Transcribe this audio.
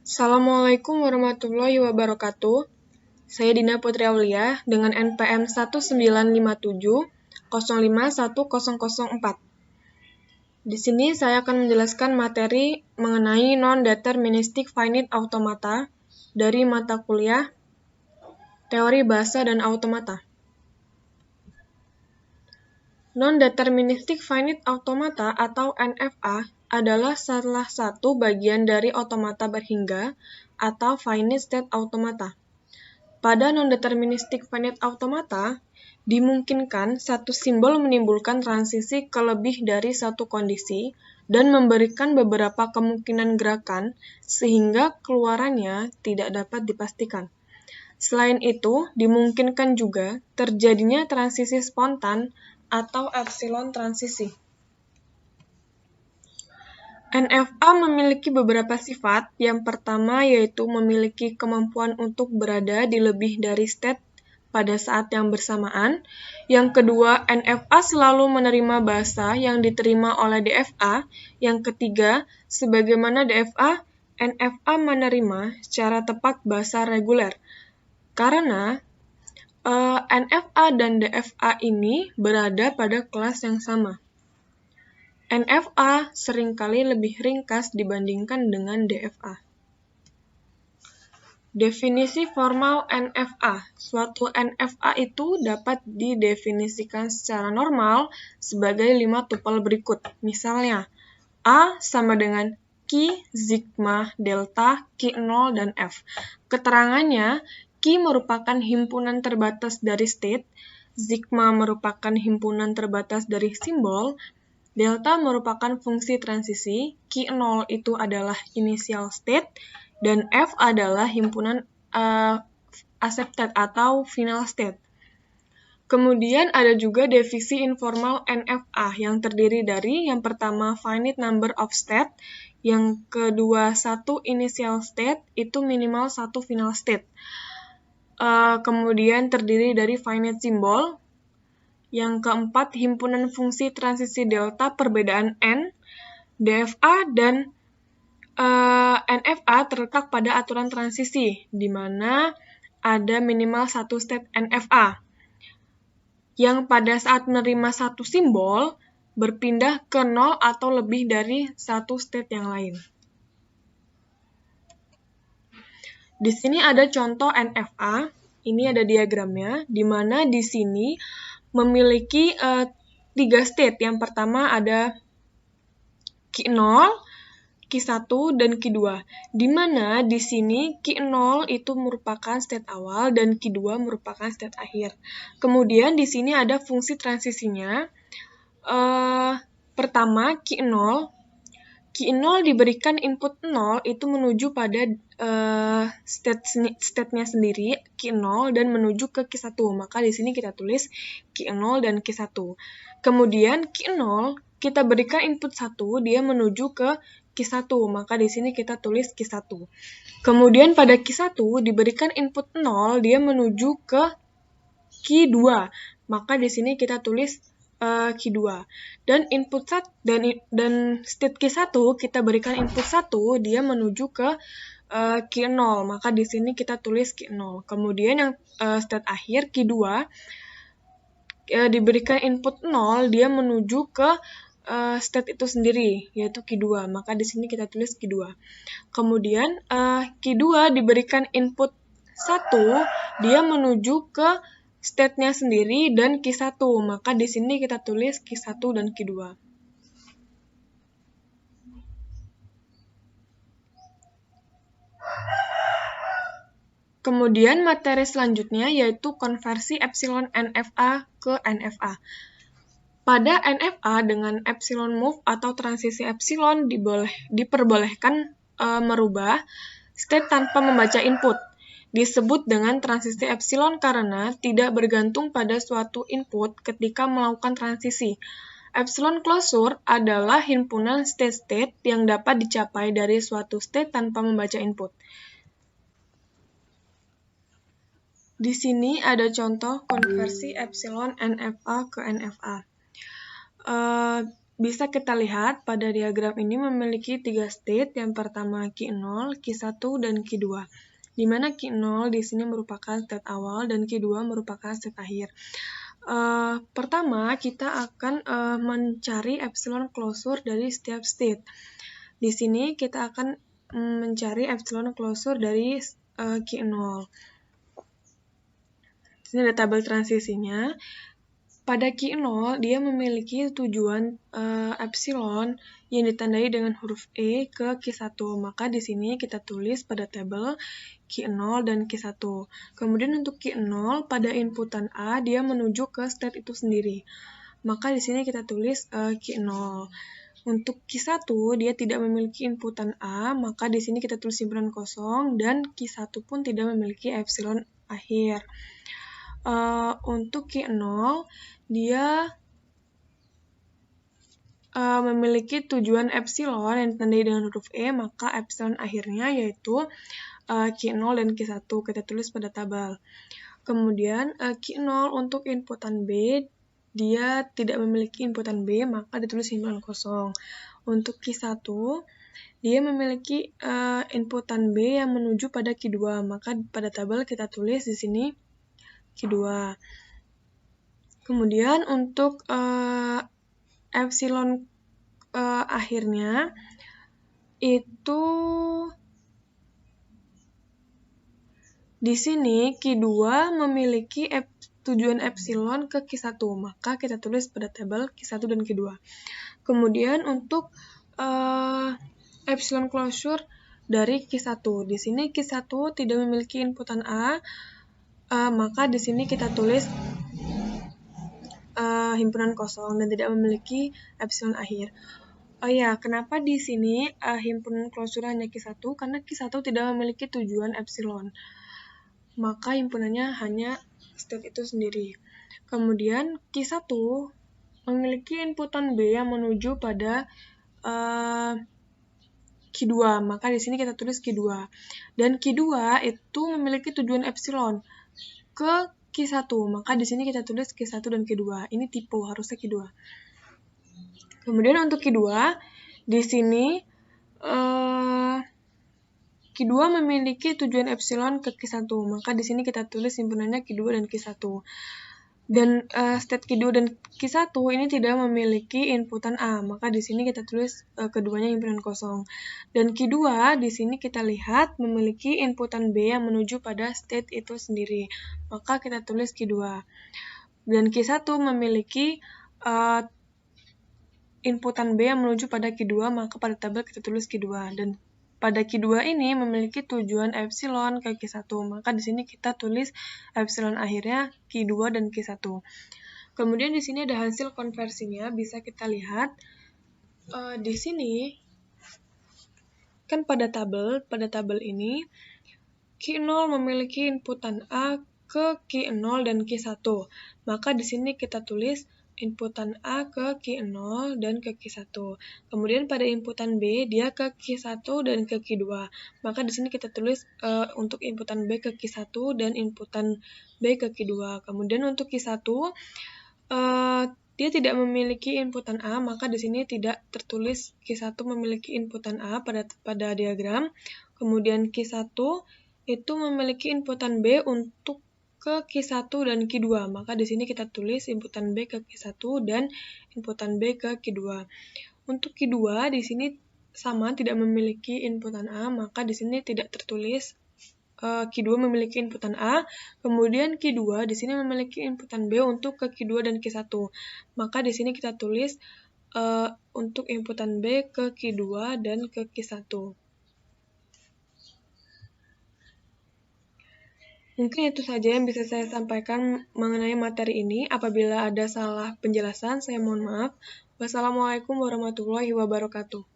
Assalamualaikum warahmatullahi wabarakatuh. Saya Dina Putri Aulia dengan NPM 1957051004. Di sini saya akan menjelaskan materi mengenai non-deterministic finite automata dari mata kuliah Teori Bahasa dan Automata. Non-deterministic finite automata atau NFA adalah salah satu bagian dari otomata berhingga atau finite state automata. Pada non-deterministic finite automata, dimungkinkan satu simbol menimbulkan transisi ke lebih dari satu kondisi dan memberikan beberapa kemungkinan gerakan sehingga keluarannya tidak dapat dipastikan. Selain itu, dimungkinkan juga terjadinya transisi spontan atau epsilon transisi. NFA memiliki beberapa sifat. Yang pertama yaitu memiliki kemampuan untuk berada di lebih dari state pada saat yang bersamaan. Yang kedua, NFA selalu menerima bahasa yang diterima oleh DFA. Yang ketiga, sebagaimana DFA, NFA menerima secara tepat bahasa reguler. Karena NFA dan DFA ini berada pada kelas yang sama. NFA seringkali lebih ringkas dibandingkan dengan DFA. Definisi formal NFA. Suatu NFA itu dapat didefinisikan secara normal sebagai 5 tupel berikut. Misalnya, A sama dengan Q, sigma, delta, Q0, dan F. Keterangannya, Q merupakan himpunan terbatas dari state, sigma merupakan himpunan terbatas dari simbol, delta merupakan fungsi transisi, Q0 itu adalah initial state, dan F adalah himpunan accepted atau final state. Kemudian ada juga definisi informal NFA yang terdiri dari yang pertama finite number of state, yang kedua satu initial state itu minimal satu final state. Kemudian terdiri dari finite symbol. Yang keempat himpunan fungsi transisi delta perbedaan n. DFA dan NFA terletak pada aturan transisi, di mana ada minimal satu state NFA, yang pada saat menerima satu simbol, berpindah ke 0 atau lebih dari satu state yang lain. Di sini ada contoh NFA, ini ada diagramnya, di mana di sini memiliki 3 state. Yang pertama ada Q0, Q1, dan Q2. Di mana di sini Q0 itu merupakan state awal dan Q2 merupakan state akhir. Kemudian di sini ada fungsi transisinya. Pertama, Q0 diberikan input 0 itu menuju pada state-nya sendiri, Q0, dan menuju ke Q1. Maka di sini kita tulis Q0 dan Q1. Kemudian Q0 kita berikan input 1, dia menuju ke Q1, maka di sini kita tulis Q1. Kemudian pada Q1 diberikan input 0, dia menuju ke Q2, maka di sini kita tulis Q2. Dan input dan state Q1 kita berikan input 1, dia menuju ke Q0, maka di sini kita tulis Q0. Kemudian yang state akhir Q2 diberikan input 0, dia menuju ke state itu sendiri, yaitu Q2, maka di sini kita tulis Q2. Kemudian Q2 diberikan input 1, dia menuju ke state-nya sendiri dan Q1, maka di sini kita tulis Q1 dan Q2. Kemudian materi selanjutnya yaitu konversi epsilon NFA ke NFA. Pada NFA dengan epsilon move atau transisi epsilon diperbolehkan merubah state tanpa membaca input. Disebut dengan transisi epsilon karena tidak bergantung pada suatu input ketika melakukan transisi. Epsilon closure adalah himpunan state-state yang dapat dicapai dari suatu state tanpa membaca input. Di sini ada contoh konversi epsilon NFA ke NFA. bisa kita lihat pada diagram ini memiliki 3 state, yang pertama Q0, Q1, dan Q2. Di mana Q0 di sini merupakan state awal dan Q2 merupakan state akhir. Pertama, kita akan mencari epsilon closure dari setiap state. Di sini kita akan mencari epsilon closure dari Q0. Di sini ada tabel transisinya. Pada Q0, dia memiliki tujuan epsilon yang ditandai dengan huruf E ke Q1. Maka di sini kita tulis pada tabel Q0 dan Q1. Kemudian untuk Q0, pada inputan A, dia menuju ke state itu sendiri. Maka di sini kita tulis Q0. Untuk Q1, dia tidak memiliki inputan A, maka di sini kita tulis simpulan kosong, dan Q1 pun tidak memiliki epsilon akhir. Untuk Q0, dia memiliki tujuan epsilon yang ditandai dengan huruf E, maka epsilon akhirnya yaitu Q0 dan Q1, kita tulis pada tabel. Kemudian Q0 untuk inputan B, dia tidak memiliki inputan B, maka ditulis simpulan kosong. Untuk Q1, dia memiliki inputan B yang menuju pada Q2, maka pada tabel kita tulis di sini Q2. Kemudian untuk epsilon akhirnya itu di sini Q2 memiliki tujuan epsilon ke Q1, maka kita tulis pada tabel Q1 dan Q2. Kemudian untuk epsilon closure dari Q1, di sini Q1 tidak memiliki inputan A, maka di sini kita tulis himpunan kosong dan tidak memiliki epsilon akhir. Oh ya, kenapa di sini himpunan closure hanya Q1? Karena Q1 tidak memiliki tujuan epsilon. Maka himpunannya hanya state itu sendiri. Kemudian Q1 memiliki inputan B yang menuju pada Q2, maka di sini kita tulis Q2. Dan Q2 itu memiliki tujuan epsilon ke Q1, maka di sini kita tulis Q1 dan Q2. Ini tipe, harusnya Q2. Kemudian untuk Q2, di sini Q2 memiliki tujuan epsilon ke Q1, maka di sini kita tulis himpunannya Q2 dan Q1. Dan state Q2 dan Q1 ini tidak memiliki inputan A, maka di sini kita tulis keduanya himpunan kosong. Dan Q2 di sini kita lihat memiliki inputan B yang menuju pada state itu sendiri, maka kita tulis Q2. Dan Q1 memiliki inputan B yang menuju pada Q2, maka pada tabel kita tulis Q2. Dan pada Q2 ini memiliki tujuan epsilon ke Q1, maka di sini kita tulis epsilon akhirnya Q2 dan Q1. Kemudian di sini ada hasil konversinya, bisa kita lihat di sini kan pada tabel ini Q0 memiliki inputan A ke Q0 dan Q1, maka di sini kita tulis inputan A ke Q0 dan ke Q1. Kemudian pada inputan B, dia ke Q1 dan ke Q2. Maka di sini kita tulis untuk inputan B ke Q1 dan inputan B ke Q2. Kemudian untuk Q1, dia tidak memiliki inputan A, maka di sini tidak tertulis Q1 memiliki inputan A pada diagram. Kemudian Q1 itu memiliki inputan B untuk ke Q1 dan Q2, maka di sini kita tulis inputan B ke Q1 dan inputan B ke Q2. Untuk Q2 di sini sama, tidak memiliki inputan A, maka di sini tidak tertulis Q2 memiliki inputan A, kemudian Q2 di sini memiliki inputan B untuk ke Q2 dan Q1, maka di sini kita tulis untuk inputan B ke Q2 dan ke Q1. Mungkin itu saja yang bisa saya sampaikan mengenai materi ini. Apabila ada salah penjelasan, saya mohon maaf. Wassalamualaikum warahmatullahi wabarakatuh.